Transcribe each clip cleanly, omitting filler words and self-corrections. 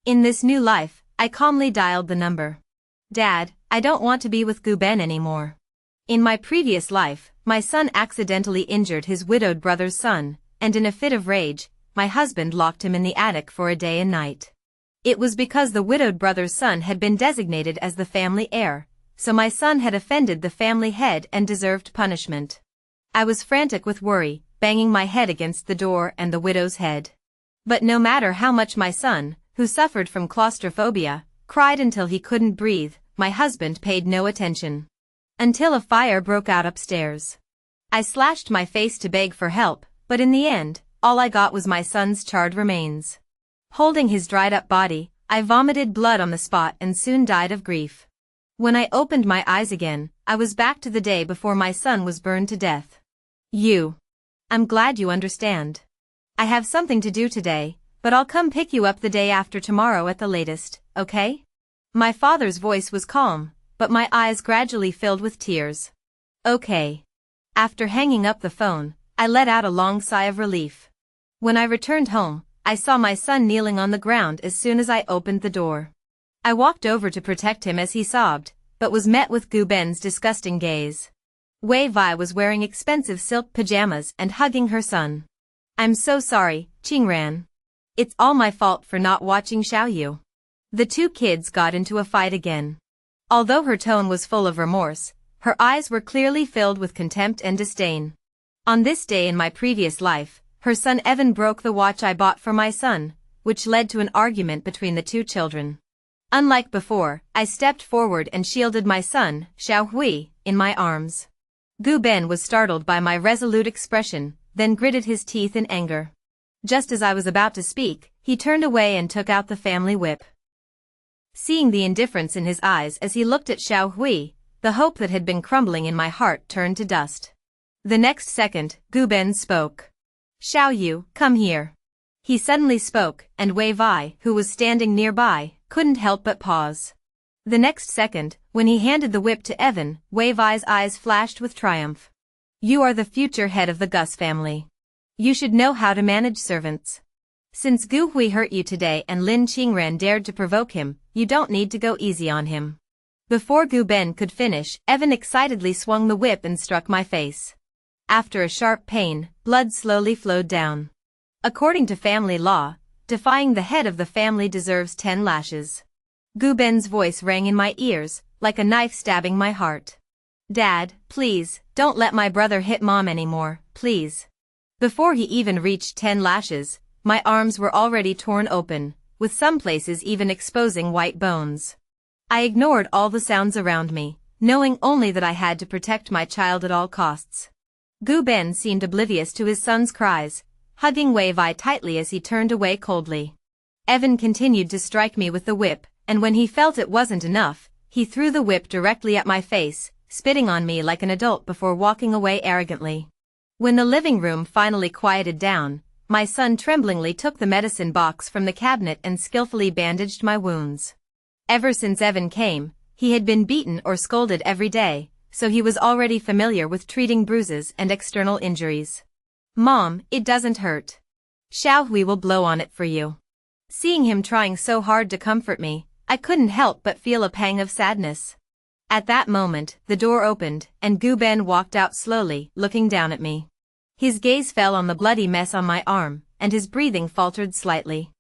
In this new life, I calmly dialed the number. Dad, I don't want to be with Guben anymore. In my previous life, my son accidentally injured his widowed brother's son, and in a fit of rage, my husband locked him in the attic for a day and night. It was because the widowed brother's son had been designated as the family heir, so my son had offended the family head and deserved punishment. I was frantic with worry, banging my head against the door and the widow's head. But no matter how much my son, who suffered from claustrophobia, cried until he couldn't breathe, my husband paid no attention. Until a fire broke out upstairs. I slashed my face to beg for help, but in the end, all I got was my son's charred remains. Holding his dried-up body, I vomited blood on the spot and soon died of grief. When I opened my eyes again, I was back to the day before my son was burned to death. I'm glad you understand. I have something to do today, but I'll come pick you up the day after tomorrow at the latest, okay? My father's voice was calm, but my eyes gradually filled with tears. Okay. After hanging up the phone, I let out a long sigh of relief. When I returned home, I saw my son kneeling on the ground as soon as I opened the door. I walked over to protect him as he sobbed, but was met with Guben's disgusting gaze. Wei Vi was wearing expensive silk pajamas and hugging her son. I'm so sorry, Qingran. It's all my fault for not watching Xiaoyu. The two kids got into a fight again. Although her tone was full of remorse, her eyes were clearly filled with contempt and disdain. On this day in my previous life, her son Evan broke the watch I bought for my son, which led to an argument between the two children. Unlike before, I stepped forward and shielded my son, Xiaohui, in my arms. Guben was startled by my resolute expression, then gritted his teeth in anger. Just as I was about to speak, he turned away and took out the family whip. Seeing the indifference in his eyes as he looked at Xiaohui, the hope that had been crumbling in my heart turned to dust. The next second, Guben spoke. Xiaoyu, come here. He suddenly spoke, and Wei Vi, who was standing nearby, couldn't help but pause. The next second, when he handed the whip to Evan, Wei Vi's eyes flashed with triumph. You are the future head of the Gus family. You should know how to manage servants. Since Gu Hui hurt you today and Lin Qingran dared to provoke him, you don't need to go easy on him. Before Guben could finish, Evan excitedly swung the whip and struck my face. After a sharp pain, blood slowly flowed down. According to family law, defying the head of the family deserves 10 lashes. Guben's voice rang in my ears, like a knife stabbing my heart. Dad, please, don't let my brother hit Mom anymore, please. Before he even reached 10 lashes, my arms were already torn open, with some places even exposing white bones. I ignored all the sounds around me, knowing only that I had to protect my child at all costs. Guben seemed oblivious to his son's cries, hugging Wei Vi tightly as he turned away coldly. Evan continued to strike me with the whip, and when he felt it wasn't enough, he threw the whip directly at my face, spitting on me like an adult before walking away arrogantly. When the living room finally quieted down, my son tremblingly took the medicine box from the cabinet and skillfully bandaged my wounds. Ever since Evan came, he had been beaten or scolded every day, so he was already familiar with treating bruises and external injuries. Mom, it doesn't hurt. Xiaohui will blow on it for you. Seeing him trying so hard to comfort me, I couldn't help but feel a pang of sadness. At that moment, the door opened, and Guben walked out slowly, looking down at me. His gaze fell on the bloody mess on my arm, and his breathing faltered slightly.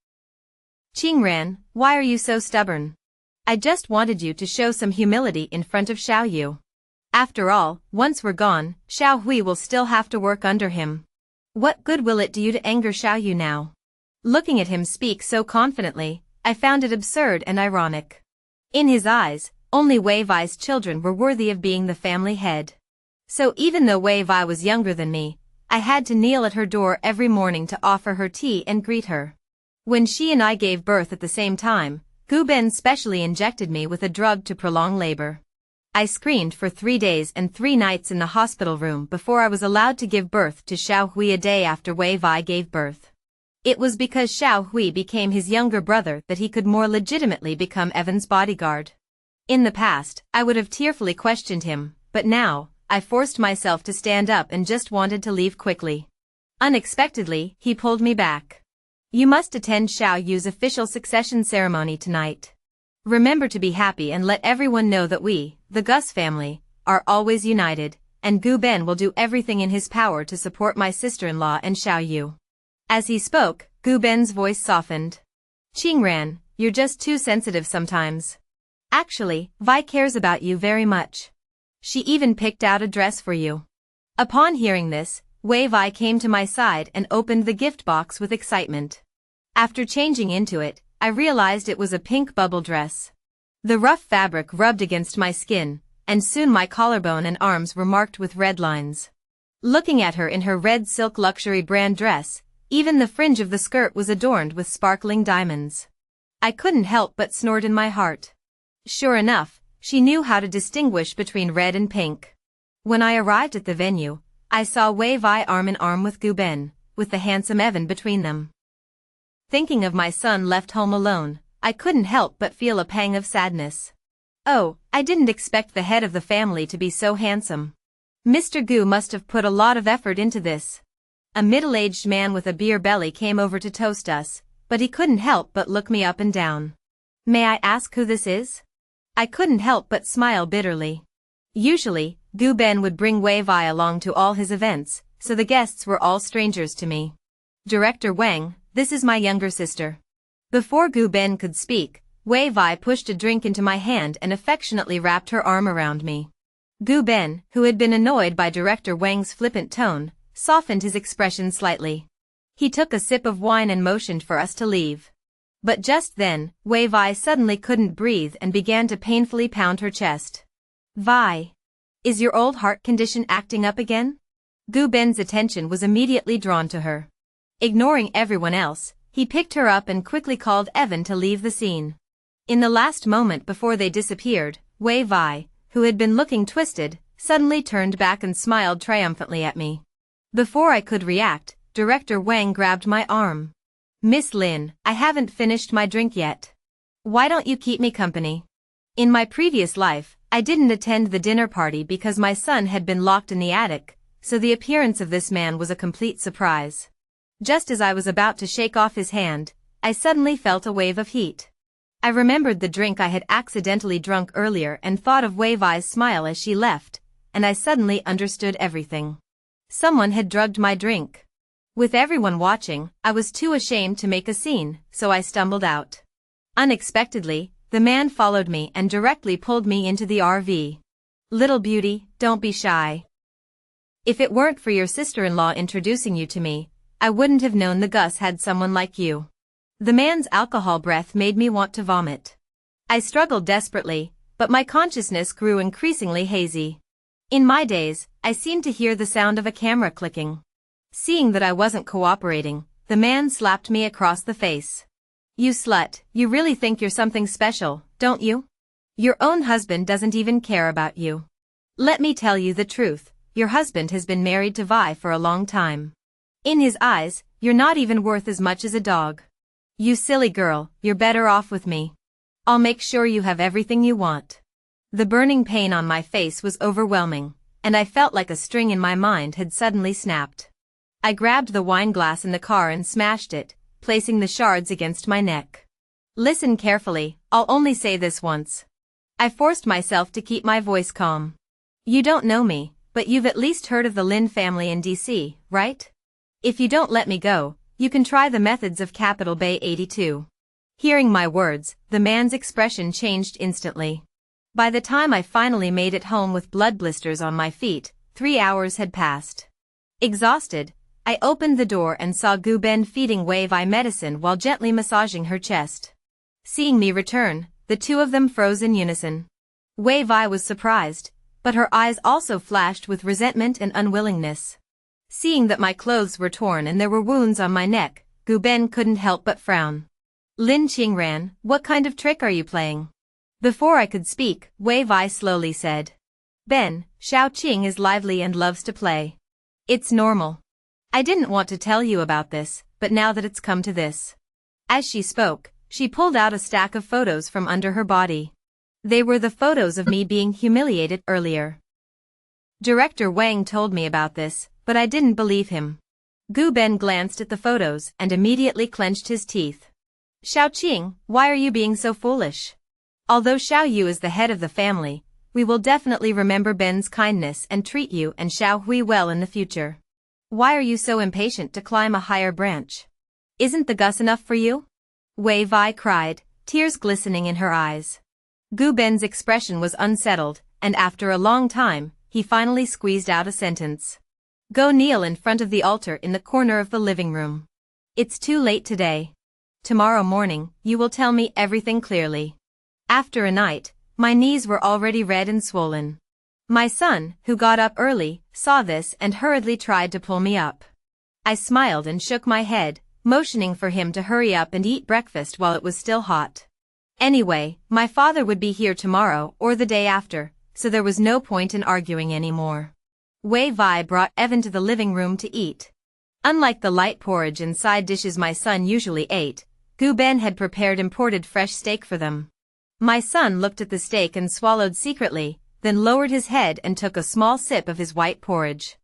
Qingran, why are you so stubborn? I just wanted you to show some humility in front of Xiaoyu. After all, once we're gone, Xiaohui will still have to work under him. What good will it do you to anger Xiaoyu now? Looking at him speak so confidently, I found it absurd and ironic. In his eyes, only Wei Vi's children were worthy of being the family head. So even though Wei Vi was younger than me, I had to kneel at her door every morning to offer her tea and greet her. When she and I gave birth at the same time, Guben specially injected me with a drug to prolong labor. I screamed for 3 days and 3 nights in the hospital room before I was allowed to give birth to Xiaohui a day after Wei Vi gave birth. It was because Xiaohui became his younger brother that he could more legitimately become Evan's bodyguard. In the past, I would have tearfully questioned him, but now, I forced myself to stand up and just wanted to leave quickly. Unexpectedly, he pulled me back. You must attend Xiao Yu's official succession ceremony tonight. Remember to be happy and let everyone know that we, the Gus family, are always united, and Gu Ben will do everything in his power to support my sister-in-law and Xiao Yu." As he spoke, Gu Ben's voice softened. "Qingran, you're just too sensitive sometimes. Actually, Vi cares about you very much. She even picked out a dress for you." Upon hearing this, Wei Vi came to my side and opened the gift box with excitement. After changing into it, I realized it was a pink bubble dress. The rough fabric rubbed against my skin, and soon my collarbone and arms were marked with red lines. Looking at her in her red silk luxury brand dress, even the fringe of the skirt was adorned with sparkling diamonds. I couldn't help but snort in my heart. Sure enough, she knew how to distinguish between red and pink. When I arrived at the venue, I saw Wei Vi arm in arm with Gu Ben, with the handsome Evan between them. Thinking of my son left home alone, I couldn't help but feel a pang of sadness. Oh, I didn't expect the head of the family to be so handsome. Mr. Gu must have put a lot of effort into this. A middle-aged man with a beer belly came over to toast us, but he couldn't help but look me up and down. "May I ask who this is?" I couldn't help but smile bitterly. Usually, Gu Ben would bring Wei Vi along to all his events, so the guests were all strangers to me. "Director Wang, this is my younger sister." Before Gu Ben could speak, Wei Vi pushed a drink into my hand and affectionately wrapped her arm around me. Gu Ben, who had been annoyed by Director Wang's flippant tone, softened his expression slightly. He took a sip of wine and motioned for us to leave. But just then, Wei Vi suddenly couldn't breathe and began to painfully pound her chest. "Vi, is your old heart condition acting up again?" Gu Ben's attention was immediately drawn to her. Ignoring everyone else, he picked her up and quickly called Evan to leave the scene. In the last moment before they disappeared, Wei Vi, who had been looking twisted, suddenly turned back and smiled triumphantly at me. Before I could react, Director Wang grabbed my arm. "Miss Lin, I haven't finished my drink yet. Why don't you keep me company?" In my previous life, I didn't attend the dinner party because my son had been locked in the attic, so the appearance of this man was a complete surprise. Just as I was about to shake off his hand, I suddenly felt a wave of heat. I remembered the drink I had accidentally drunk earlier and thought of Wei Vi's smile as she left, and I suddenly understood everything. Someone had drugged my drink. With everyone watching, I was too ashamed to make a scene, so I stumbled out. Unexpectedly, the man followed me and directly pulled me into the RV. "Little beauty, don't be shy. If it weren't for your sister-in-law introducing you to me, I wouldn't have known the Gus had someone like you." The man's alcohol breath made me want to vomit. I struggled desperately, but my consciousness grew increasingly hazy. In my days, I seemed to hear the sound of a camera clicking. Seeing that I wasn't cooperating, the man slapped me across the face. "You slut, you really think you're something special, don't you? Your own husband doesn't even care about you. Let me tell you the truth, your husband has been married to Vi for a long time. In his eyes, you're not even worth as much as a dog. You silly girl, you're better off with me. I'll make sure you have everything you want." The burning pain on my face was overwhelming, and I felt like a string in my mind had suddenly snapped. I grabbed the wine glass in the car and smashed it, placing the shards against my neck. "Listen carefully, I'll only say this once." I forced myself to keep my voice calm. "You don't know me, but you've at least heard of the Lin family in DC, right? If you don't let me go, you can try the methods of Capital Bay 82. Hearing my words, the man's expression changed instantly. By the time I finally made it home with blood blisters on my feet, 3 hours had passed. Exhausted, I opened the door and saw Gu Ben feeding Wei Vi medicine while gently massaging her chest. Seeing me return, the two of them froze in unison. Wei Vi was surprised, but her eyes also flashed with resentment and unwillingness. Seeing that my clothes were torn and there were wounds on my neck, Gu Ben couldn't help but frown. "Lin Qingran, what kind of trick are you playing?" Before I could speak, Wei Vi slowly said. "Ben, Xiao Qing is lively and loves to play. It's normal. I didn't want to tell you about this, but now that it's come to this." As she spoke, she pulled out a stack of photos from under her body. They were the photos of me being humiliated earlier. Director Wang told me about this, but I didn't believe him. Gu Ben glanced at the photos and immediately clenched his teeth. Xiaoqing, why are you being so foolish? Although Xiao Yu is the head of the family, we will definitely remember Ben's kindness and treat you and Xiao Hui well in the future. Why are you so impatient to climb a higher branch? Isn't the gus enough for you? Wei Vai cried, tears glistening in her eyes. Gu Ben's expression was unsettled, and after a long time, he finally squeezed out a sentence. Go kneel in front of the altar in the corner of the living room. It's too late today. Tomorrow morning, you will tell me everything clearly. After a night, my knees were already red and swollen. My son, who got up early, saw this and hurriedly tried to pull me up. I smiled and shook my head, motioning for him to hurry up and eat breakfast while it was still hot. Anyway, my father would be here tomorrow or the day after, so there was no point in arguing anymore. Wei Vai brought Evan to the living room to eat. Unlike the light porridge and side dishes my son usually ate, Gu Ben had prepared imported fresh steak for them. My son looked at the steak and swallowed secretly, then lowered his head and took a small sip of his white porridge.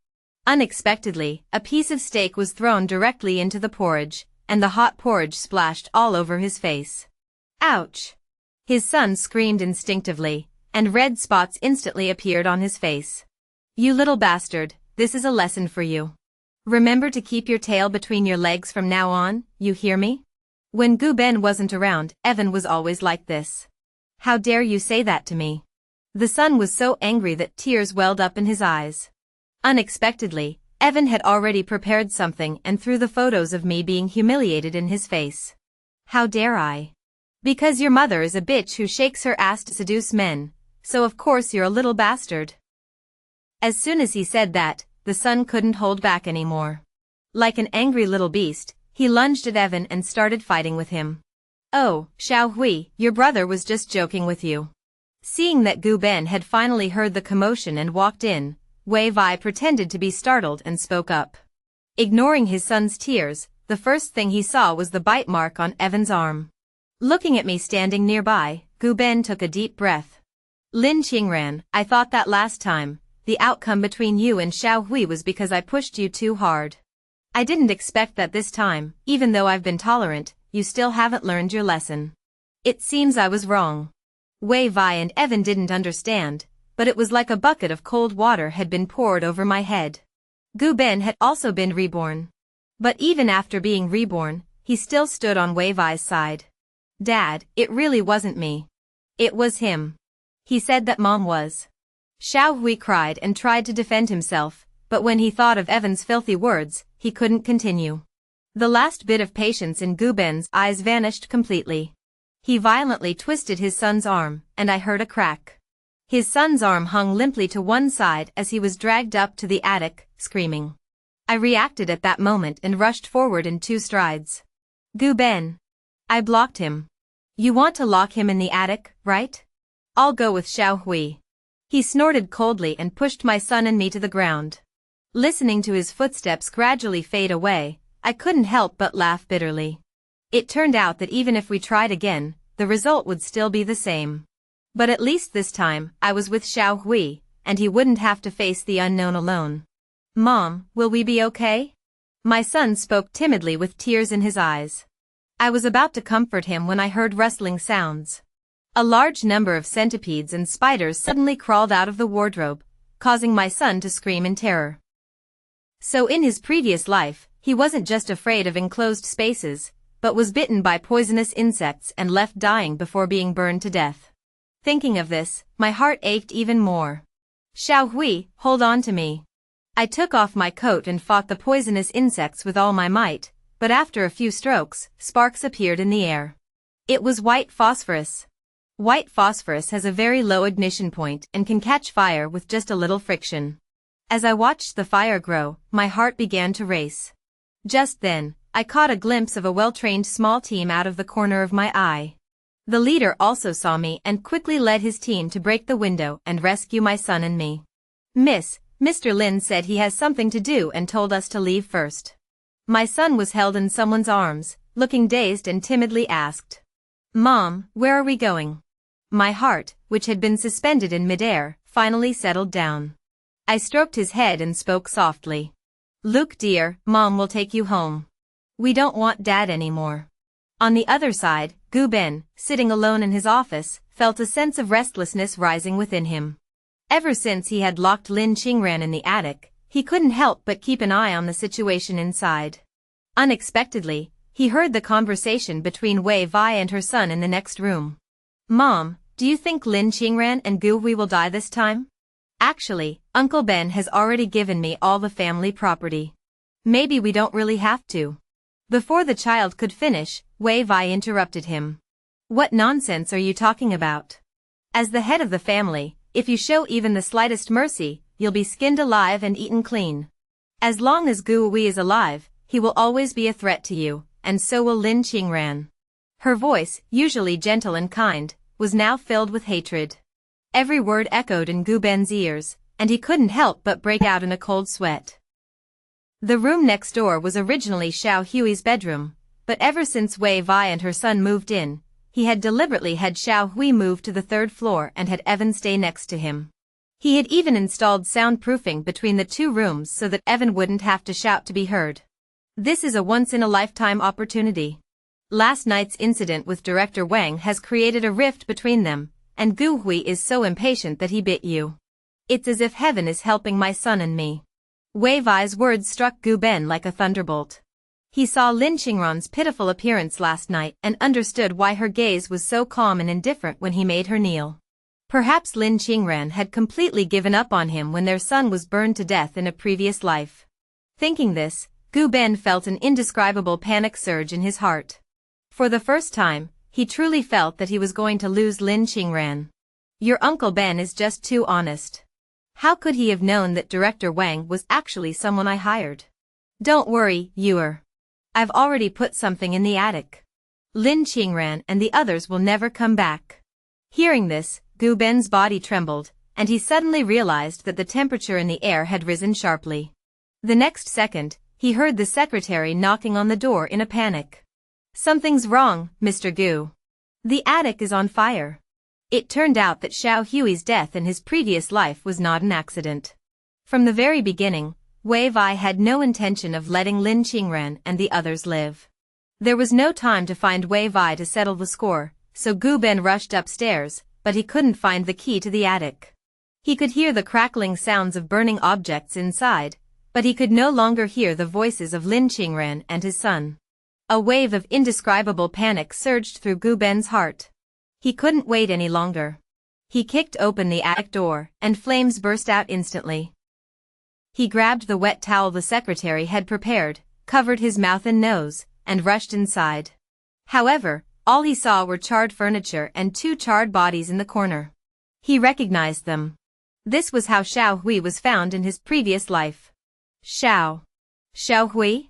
Unexpectedly, a piece of steak was thrown directly into the porridge, and the hot porridge splashed all over his face. Ouch! His son screamed instinctively, and red spots instantly appeared on his face. You little bastard, this is a lesson for you. Remember to keep your tail between your legs from now on, you hear me? When Gu Ben wasn't around, Evan was always like this. How dare you say that to me? The son was so angry that tears welled up in his eyes. Unexpectedly, Evan had already prepared something and threw the photos of me being humiliated in his face. How dare I? Because your mother is a bitch who shakes her ass to seduce men, so of course you're a little bastard. As soon as he said that, the son couldn't hold back anymore. Like an angry little beast, he lunged at Evan and started fighting with him. Oh, Xiao Hui, your brother was just joking with you. Seeing that Gu Ben had finally heard the commotion and walked in, Wei Vai pretended to be startled and spoke up. Ignoring his son's tears, the first thing he saw was the bite mark on Evan's arm. Looking at me standing nearby, Gu Ben took a deep breath. Lin Qingran, I thought that last time, the outcome between you and Xiao Hui was because I pushed you too hard. I didn't expect that this time, even though I've been tolerant, you still haven't learned your lesson. It seems I was wrong. Wei Vai and Evan didn't understand, but it was like a bucket of cold water had been poured over my head. Gu Ben had also been reborn. But even after being reborn, he still stood on Wei Vai's side. Dad, it really wasn't me. It was him. He said that Mom was. Xiao Hui cried and tried to defend himself, but when he thought of Evan's filthy words, he couldn't continue. The last bit of patience in Gu Ben's eyes vanished completely. He violently twisted his son's arm, and I heard a crack. His son's arm hung limply to one side as he was dragged up to the attic, screaming. I reacted at that moment and rushed forward in 2 strides. Gu Ben. I blocked him. You want to lock him in the attic, right? I'll go with Xiao Hui. He snorted coldly and pushed my son and me to the ground. Listening to his footsteps gradually fade away, I couldn't help but laugh bitterly. It turned out that even if we tried again, the result would still be the same. But at least this time, I was with Xiao Hui, and he wouldn't have to face the unknown alone. Mom, will we be okay? My son spoke timidly with tears in his eyes. I was about to comfort him when I heard rustling sounds. A large number of centipedes and spiders suddenly crawled out of the wardrobe, causing my son to scream in terror. So in his previous life, he wasn't just afraid of enclosed spaces, but was bitten by poisonous insects and left dying before being burned to death. Thinking of this, my heart ached even more. Xiao Hui, hold on to me. I took off my coat and fought the poisonous insects with all my might, but after a few strokes, sparks appeared in the air. It was white phosphorus. White phosphorus has a very low ignition point and can catch fire with just a little friction. As I watched the fire grow, my heart began to race. Just then, I caught a glimpse of a well-trained small team out of the corner of my eye. The leader also saw me and quickly led his team to break the window and rescue my son and me. Mr. Lin said he has something to do and told us to leave first. My son was held in someone's arms, looking dazed and timidly asked, Mom, where are we going? My heart, which had been suspended in midair, finally settled down. I stroked his head and spoke softly. Luke dear, Mom will take you home. We don't want Dad anymore. On the other side, Gu Ben, sitting alone in his office, felt a sense of restlessness rising within him. Ever since he had locked Lin Qingran in the attic, he couldn't help but keep an eye on the situation inside. Unexpectedly, he heard the conversation between Wei Vi and her son in the next room. Mom, do you think Lin Qingran and Gu Hui will die this time? Actually, Uncle Ben has already given me all the family property. Maybe we don't really have to. Before the child could finish, Wei Vi interrupted him. What nonsense are you talking about? As the head of the family, if you show even the slightest mercy, you'll be skinned alive and eaten clean. As long as Gu Hui is alive, he will always be a threat to you, and so will Lin Qingran. Her voice, usually gentle and kind, was now filled with hatred. Every word echoed in Gu Ben's ears, and he couldn't help but break out in a cold sweat. The room next door was originally Xiao Hui's bedroom, but ever since Wei Vi and her son moved in, he had deliberately had Xiao Hui move to the third floor and had Evan stay next to him. He had even installed soundproofing between the two rooms so that Evan wouldn't have to shout to be heard. This is a once-in-a-lifetime opportunity. Last night's incident with Director Wang has created a rift between them, and Gu Hui is so impatient that he bit you. It's as if heaven is helping my son and me. Wei Vi's words struck Gu Ben like a thunderbolt. He saw Lin Qingran's pitiful appearance last night and understood why her gaze was so calm and indifferent when he made her kneel. Perhaps Lin Qingran had completely given up on him when their son was burned to death in a previous life. Thinking this, Gu Ben felt an indescribable panic surge in his heart. For the first time, he truly felt that he was going to lose Lin Qingran. Your Uncle Ben is just too honest. How could he have known that Director Wang was actually someone I hired? Don't worry, Yuer. I've already put something in the attic. Lin Qingran and the others will never come back. Hearing this, Gu Ben's body trembled, and he suddenly realized that the temperature in the air had risen sharply. The next second, he heard the secretary knocking on the door in a panic. Something's wrong, Mr. Gu. The attic is on fire. It turned out that Xiao Hui's death in his previous life was not an accident. From the very beginning, Wei Vi had no intention of letting Lin Qingran and the others live. There was no time to find Wei Vi to settle the score, so Gu Ben rushed upstairs, but he couldn't find the key to the attic. He could hear the crackling sounds of burning objects inside, but he could no longer hear the voices of Lin Qingran and his son. A wave of indescribable panic surged through Gu Ben's heart. He couldn't wait any longer. He kicked open the attic door, and flames burst out instantly. He grabbed the wet towel the secretary had prepared, covered his mouth and nose, and rushed inside. However, all he saw were charred furniture and two charred bodies in the corner. He recognized them. This was how Xiao Hui was found in his previous life. Xiao Hui?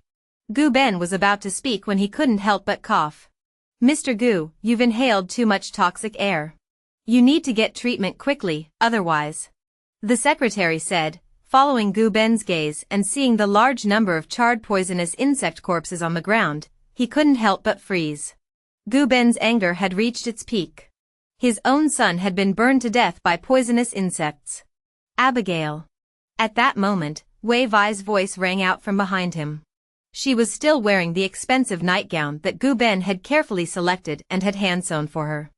Gu Ben was about to speak when he couldn't help but cough. Mr. Gu, you've inhaled too much toxic air. You need to get treatment quickly, otherwise. The secretary said, following Gu Ben's gaze and seeing the large number of charred poisonous insect corpses on the ground, he couldn't help but freeze. Gu Ben's anger had reached its peak. His own son had been burned to death by poisonous insects. Abigail. At that moment, Wei Vi's voice rang out from behind him. She was still wearing the expensive nightgown that Gu Ben had carefully selected and had hand-sewn for her.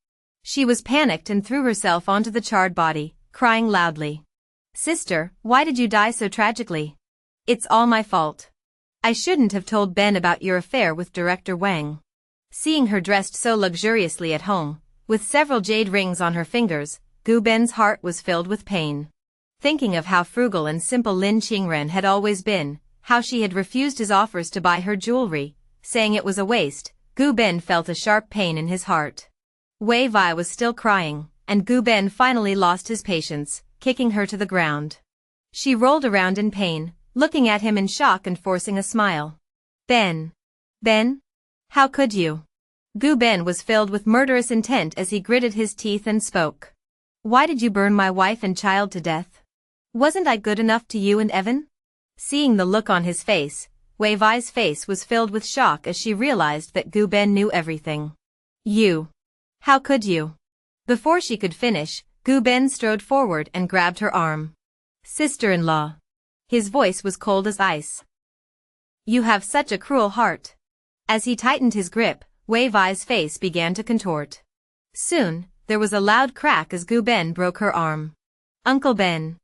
She was panicked and threw herself onto the charred body, crying loudly. Sister, why did you die so tragically? It's all my fault. I shouldn't have told Ben about your affair with Director Wang. Seeing her dressed so luxuriously at home, with several jade rings on her fingers, Gu Ben's heart was filled with pain. Thinking of how frugal and simple Lin Qingran had always been, how she had refused his offers to buy her jewelry, saying it was a waste, Gu Ben felt a sharp pain in his heart. Wei Vi was still crying, and Gu Ben finally lost his patience, kicking her to the ground. She rolled around in pain, looking at him in shock and forcing a smile. Ben? How could you? Gu Ben was filled with murderous intent as he gritted his teeth and spoke. Why did you burn my wife and child to death? Wasn't I good enough to you and Evan? Seeing the look on his face, Wei Vi's face was filled with shock as she realized that Gu Ben knew everything. You. How could you? Before she could finish, Gu Ben strode forward and grabbed her arm. Sister-in-law. His voice was cold as ice. You have such a cruel heart. As he tightened his grip, Wei Vai's face began to contort. Soon, there was a loud crack as Gu Ben broke her arm. Uncle Ben.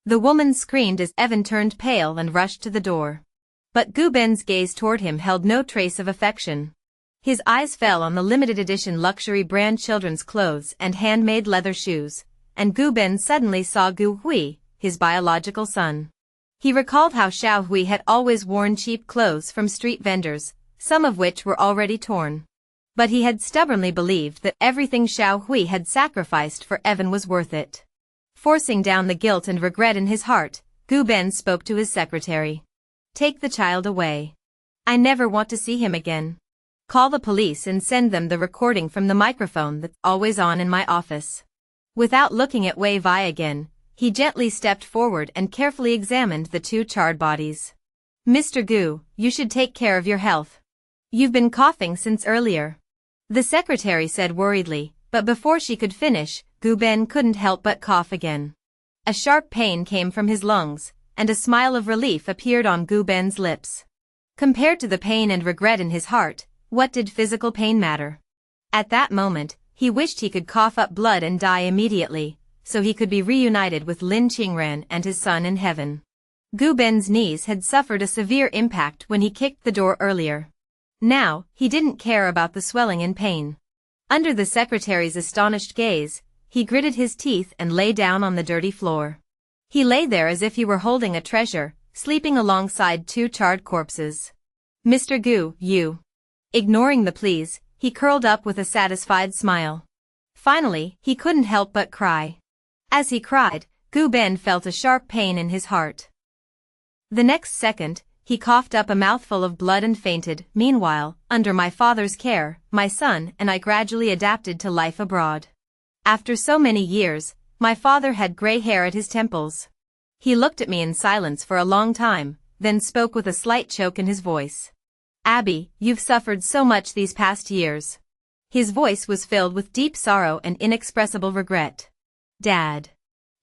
The woman screamed as Evan turned pale and rushed to the door. But Gu Ben's gaze toward him held no trace of affection. His eyes fell on the limited edition luxury brand children's clothes and handmade leather shoes, and Gu Ben suddenly saw Gu Hui, his biological son. He recalled how Xiao Hui had always worn cheap clothes from street vendors, some of which were already torn. But he had stubbornly believed that everything Xiao Hui had sacrificed for Evan was worth it. Forcing down the guilt and regret in his heart, Gu Ben spoke to his secretary. Take the child away. I never want to see him again. Call the police and send them the recording from the microphone that's always on in my office. Without looking at Wei Vai again, he gently stepped forward and carefully examined the two charred bodies. Mr. Gu, you should take care of your health. You've been coughing since earlier. The secretary said worriedly, but before she could finish, Gu Ben couldn't help but cough again. A sharp pain came from his lungs, and a smile of relief appeared on Gu Ben's lips. Compared to the pain and regret in his heart, what did physical pain matter? At that moment, he wished he could cough up blood and die immediately, so he could be reunited with Lin Qingren and his son in heaven. Gu Ben's knees had suffered a severe impact when he kicked the door earlier. Now, he didn't care about the swelling and pain. Under the secretary's astonished gaze, he gritted his teeth and lay down on the dirty floor. He lay there as if he were holding a treasure, sleeping alongside two charred corpses. Mr. Gu, you. Ignoring the pleas, he curled up with a satisfied smile. Finally, he couldn't help but cry. As he cried, Gu Ben felt a sharp pain in his heart. The next second, he coughed up a mouthful of blood and fainted. Meanwhile, under my father's care, my son and I gradually adapted to life abroad. After so many years, my father had gray hair at his temples. He looked at me in silence for a long time, then spoke with a slight choke in his voice. Abby, you've suffered so much these past years. His voice was filled with deep sorrow and inexpressible regret. Dad.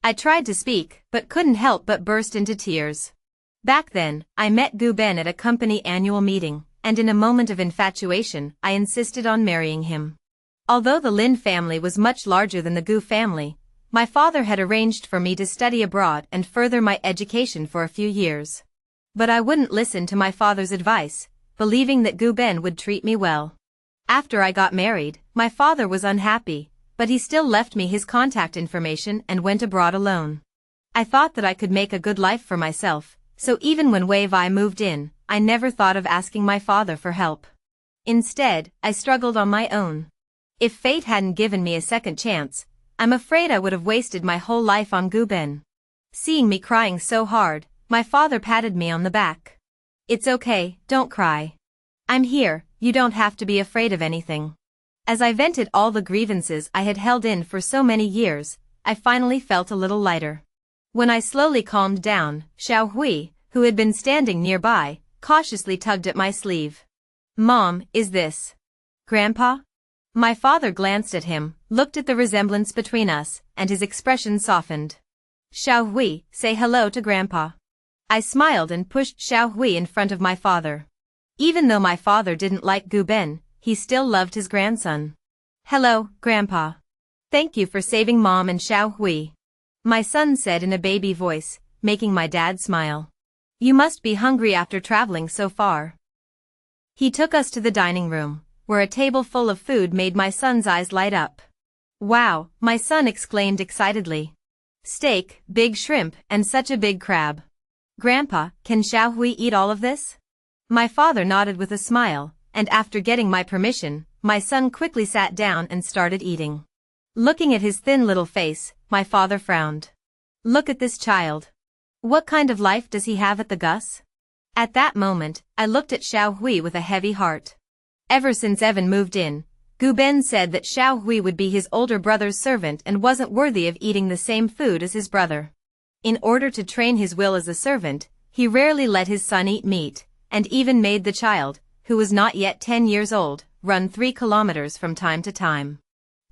I tried to speak, but couldn't help but burst into tears. Back then, I met Gu Ben at a company annual meeting, and in a moment of infatuation, I insisted on marrying him. Although the Lin family was much larger than the Gu family, my father had arranged for me to study abroad and further my education for a few years. But I wouldn't listen to my father's advice, believing that Gu Ben would treat me well. After I got married, my father was unhappy, but he still left me his contact information and went abroad alone. I thought that I could make a good life for myself, so even when Wei Vai moved in, I never thought of asking my father for help. Instead, I struggled on my own. If fate hadn't given me a second chance, I'm afraid I would have wasted my whole life on Gu Ben. Seeing me crying so hard, my father patted me on the back. It's okay, don't cry. I'm here, you don't have to be afraid of anything. As I vented all the grievances I had held in for so many years, I finally felt a little lighter. When I slowly calmed down, Xiao Hui, who had been standing nearby, cautiously tugged at my sleeve. Mom, is this Grandpa? My father glanced at him, looked at the resemblance between us, and his expression softened. Xiao Hui, say hello to Grandpa. I smiled and pushed Xiao Hui in front of my father. Even though my father didn't like Gu Ben, he still loved his grandson. Hello, Grandpa. Thank you for saving Mom and Xiao Hui. My son said in a baby voice, making my dad smile. You must be hungry after traveling so far. He took us to the dining room, where a table full of food made my son's eyes light up. Wow, my son exclaimed excitedly. Steak, big shrimp, and such a big crab. Grandpa, can Xiao Hui eat all of this? My father nodded with a smile, and after getting my permission, my son quickly sat down and started eating. Looking at his thin little face, my father frowned. Look at this child. What kind of life does he have at the Gus? At that moment, I looked at Xiao Hui with a heavy heart. Ever since Evan moved in, Gu Ben said that Xiao Hui would be his older brother's servant and wasn't worthy of eating the same food as his brother. In order to train his will as a servant, he rarely let his son eat meat, and even made the child, who was not yet 10 years old, run 3 kilometers from time to time.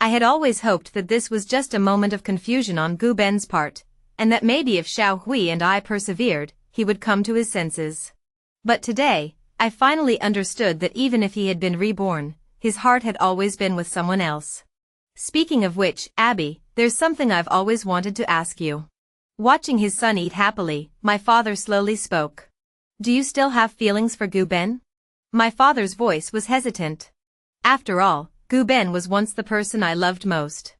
I had always hoped that this was just a moment of confusion on Gu Ben's part, and that maybe if Xiao Hui and I persevered, he would come to his senses. But today, I finally understood that even if he had been reborn, his heart had always been with someone else. Speaking of which, Abby, there's something I've always wanted to ask you. Watching his son eat happily, my father slowly spoke. Do you still have feelings for Gu-ben? My father's voice was hesitant. After all, Gu-ben was once the person I loved most.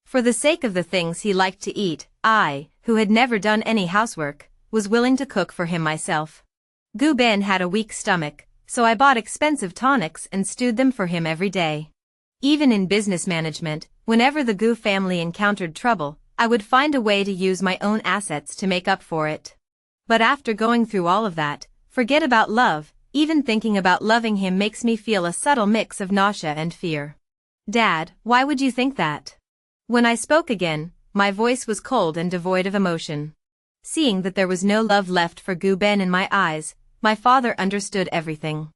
For the sake of the things he liked to eat, I, who had never done any housework, was willing to cook for him myself. Gu-ben had a weak stomach, so I bought expensive tonics and stewed them for him every day. Even in business management, whenever the Gu family encountered trouble, I would find a way to use my own assets to make up for it. But after going through all of that, forget about love, even thinking about loving him makes me feel a subtle mix of nausea and fear. Dad, why would you think that? When I spoke again, my voice was cold and devoid of emotion. Seeing that there was no love left for Gu-ben in my eyes, my father understood everything.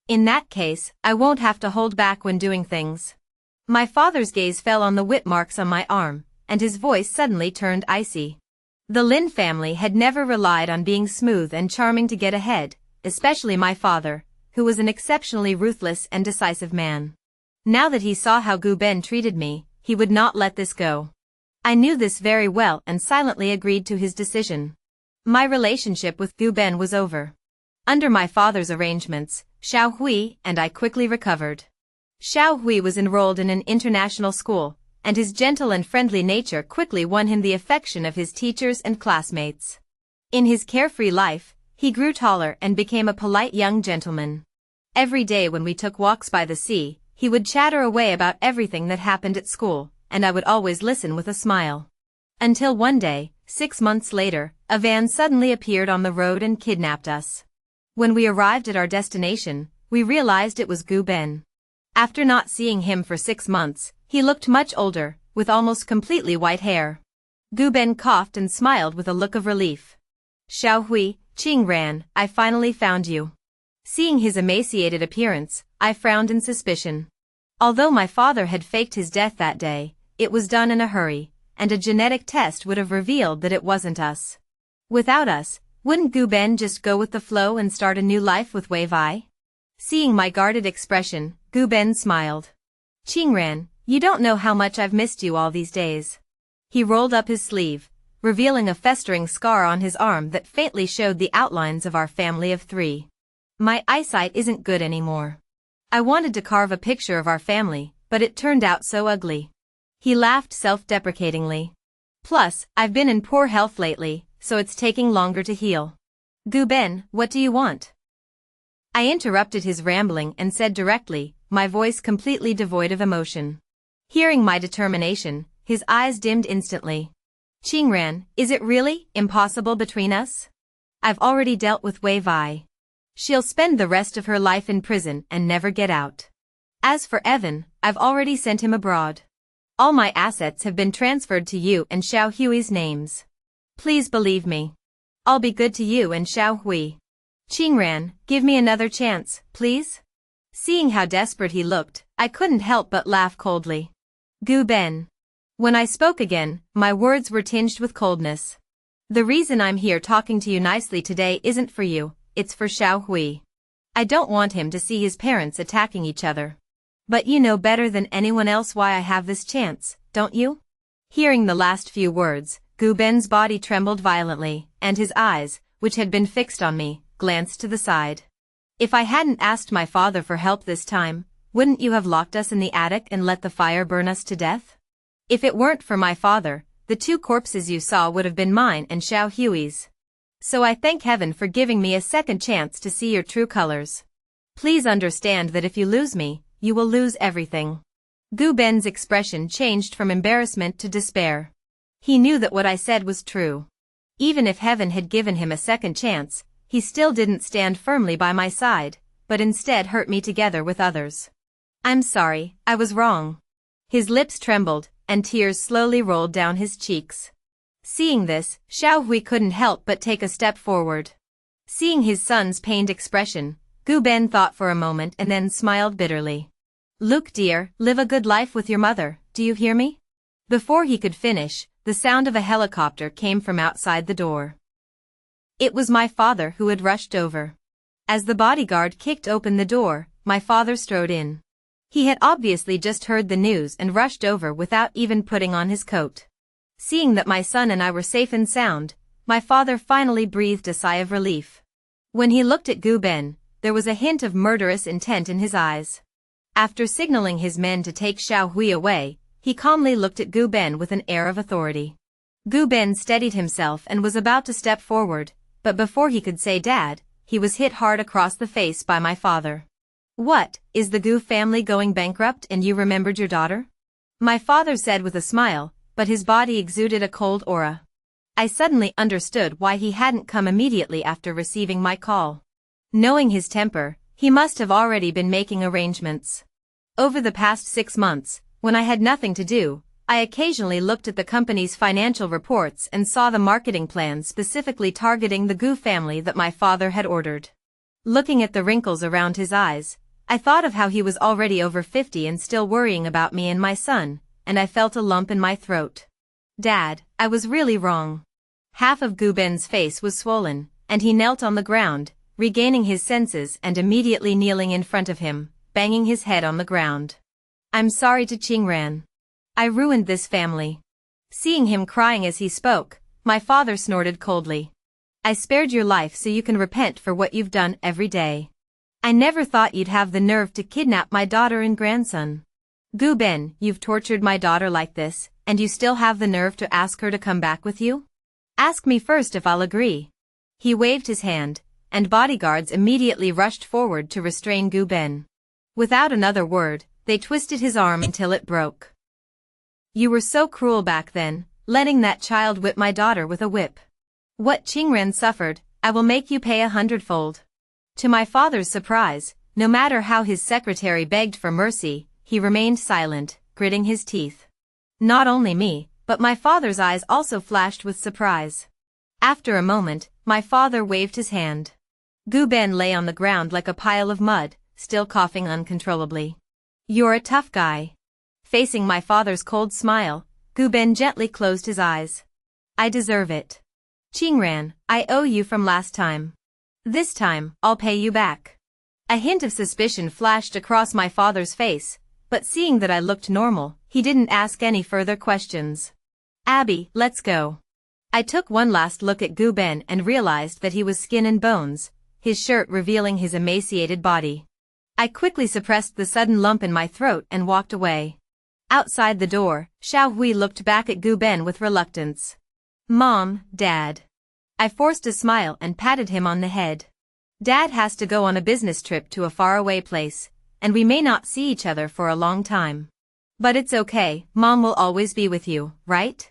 In that case, I won't have to hold back when doing things. My father's gaze fell on the whip marks on my arm, and his voice suddenly turned icy. The Lin family had never relied on being smooth and charming to get ahead, especially my father, who was an exceptionally ruthless and decisive man. Now that he saw how Gu-ben treated me, he would not let this go. I knew this very well and silently agreed to his decision. My relationship with Gu-ben was over. Under my father's arrangements, Xiao Hui and I quickly recovered. Xiao Hui was enrolled in an international school, and his gentle and friendly nature quickly won him the affection of his teachers and classmates. In his carefree life, he grew taller and became a polite young gentleman. Every day when we took walks by the sea, he would chatter away about everything that happened at school, and I would always listen with a smile. Until one day, 6 months later, a van suddenly appeared on the road and kidnapped us. When we arrived at our destination, we realized it was Gu-ben. After not seeing him for 6 months, he looked much older, with almost completely white hair. Gu-ben coughed and smiled with a look of relief. Xiao Hui, Qingran, I finally found you. Seeing his emaciated appearance, I frowned in suspicion. Although my father had faked his death that day, it was done in a hurry, and a genetic test would have revealed that it wasn't us. Without us, wouldn't Gu-ben just go with the flow and start a new life with Wei Vai? Seeing my guarded expression, Gu-ben smiled. Qingran, you don't know how much I've missed you all these days. He rolled up his sleeve, revealing a festering scar on his arm that faintly showed the outlines of our family of 3. My eyesight isn't good anymore. I wanted to carve a picture of our family, but it turned out so ugly. He laughed self-deprecatingly. Plus, I've been in poor health lately, so it's taking longer to heal. Gu-ben, what do you want? I interrupted his rambling and said directly, my voice completely devoid of emotion. Hearing my determination, his eyes dimmed instantly. Qingran, is it really impossible between us? I've already dealt with Wei Vai. She'll spend the rest of her life in prison and never get out. As for Evan, I've already sent him abroad. All my assets have been transferred to you and Xiao Hui's names. Please believe me. I'll be good to you and Xiao Hui. Qingran, give me another chance, please? Seeing how desperate he looked, I couldn't help but laugh coldly. Gu-ben. When I spoke again, my words were tinged with coldness. The reason I'm here talking to you nicely today isn't for you, it's for Xiao Hui. I don't want him to see his parents attacking each other. But you know better than anyone else why I have this chance, don't you? Hearing the last few words, Gu-ben's body trembled violently, and his eyes, which had been fixed on me, glanced to the side. If I hadn't asked my father for help this time, wouldn't you have locked us in the attic and let the fire burn us to death? If it weren't for my father, the 2 corpses you saw would have been mine and Xiao Hui's. So I thank heaven for giving me a second chance to see your true colors. Please understand that if you lose me, you will lose everything. Gu-ben's expression changed from embarrassment to despair. He knew that what I said was true. Even if heaven had given him a second chance, he still didn't stand firmly by my side, but instead hurt me together with others. I'm sorry, I was wrong. His lips trembled, and tears slowly rolled down his cheeks. Seeing this, Xiao Hui couldn't help but take a step forward. Seeing his son's pained expression, Gu-ben thought for a moment and then smiled bitterly. Luke dear, live a good life with your mother, do you hear me? Before he could finish, the sound of a helicopter came from outside the door. It was my father who had rushed over. As the bodyguard kicked open the door, my father strode in. He had obviously just heard the news and rushed over without even putting on his coat. Seeing that my son and I were safe and sound, my father finally breathed a sigh of relief. When he looked at Gu Ben, there was a hint of murderous intent in his eyes. After signaling his men to take Xiao Hui away, he calmly looked at Gu Ben with an air of authority. Gu Ben steadied himself and was about to step forward, but before he could say Dad, he was hit hard across the face by my father. What, is the Gu family going bankrupt and you remembered your daughter? My father said with a smile, but his body exuded a cold aura. I suddenly understood why he hadn't come immediately after receiving my call. Knowing his temper, he must have already been making arrangements. Over the past 6 months, when I had nothing to do, I occasionally looked at the company's financial reports and saw the marketing plans specifically targeting the Gu family that my father had ordered. Looking at the wrinkles around his eyes, I thought of how he was already over 50 and still worrying about me and my son, and I felt a lump in my throat. Dad, I was really wrong. Half of Gu Ben's face was swollen, and he knelt on the ground, regaining his senses and immediately kneeling in front of him, banging his head on the ground. I'm sorry to Qingran. I ruined this family. Seeing him crying as he spoke, my father snorted coldly. I spared your life so you can repent for what you've done every day. I never thought you'd have the nerve to kidnap my daughter and grandson. Gu Ben, you've tortured my daughter like this, and you still have the nerve to ask her to come back with you? Ask me first if I'll agree. He waved his hand, and bodyguards immediately rushed forward to restrain Gu Ben. Without another word, they twisted his arm until it broke. You were so cruel back then, letting that child whip my daughter with a whip. What Qingren suffered, I will make you pay 100-fold. To my father's surprise, no matter how his secretary begged for mercy, he remained silent, gritting his teeth. Not only me, but my father's eyes also flashed with surprise. After a moment, my father waved his hand. Gu Ben lay on the ground like a pile of mud, still coughing uncontrollably. You're a tough guy. Facing my father's cold smile, Gu Ben gently closed his eyes. I deserve it. Qingran, I owe you from last time. This time, I'll pay you back. A hint of suspicion flashed across my father's face, but seeing that I looked normal, he didn't ask any further questions. Abby, let's go. I took one last look at Gu Ben and realized that he was skin and bones, his shirt revealing his emaciated body. I quickly suppressed the sudden lump in my throat and walked away. Outside the door, Xiao Hui looked back at Gu Ben with reluctance. Mom, Dad. I forced a smile and patted him on the head. Dad has to go on a business trip to a faraway place, and we may not see each other for a long time. But it's okay, Mom will always be with you, right?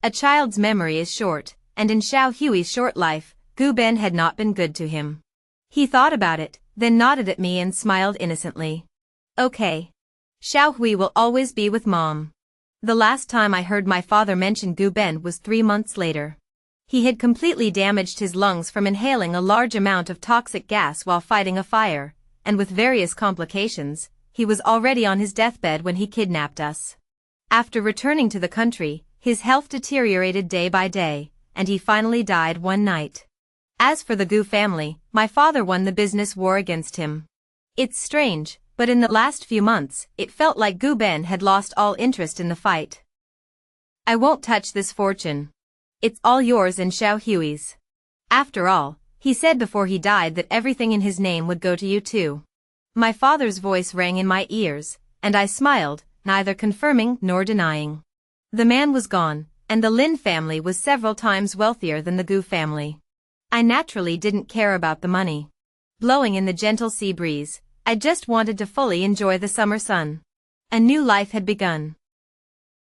A child's memory is short, and in Xiao Hui's short life, Gu Ben had not been good to him. He thought about it, then nodded at me and smiled innocently. Okay. Xiao Hui will always be with Mom. The last time I heard my father mention Gu Ben was 3 months later. He had completely damaged his lungs from inhaling a large amount of toxic gas while fighting a fire, and with various complications, he was already on his deathbed when he kidnapped us. After returning to the country, his health deteriorated day by day, and he finally died one night. As for the Gu family, my father won the business war against him. It's strange, but in the last few months, it felt like Gu Ben had lost all interest in the fight. I won't touch this fortune. It's all yours and Xiao Hui's. After all, he said before he died that everything in his name would go to you too. My father's voice rang in my ears, and I smiled, neither confirming nor denying. The man was gone, and the Lin family was several times wealthier than the Gu family. I naturally didn't care about the money. Blowing in the gentle sea breeze, I just wanted to fully enjoy the summer sun. A new life had begun.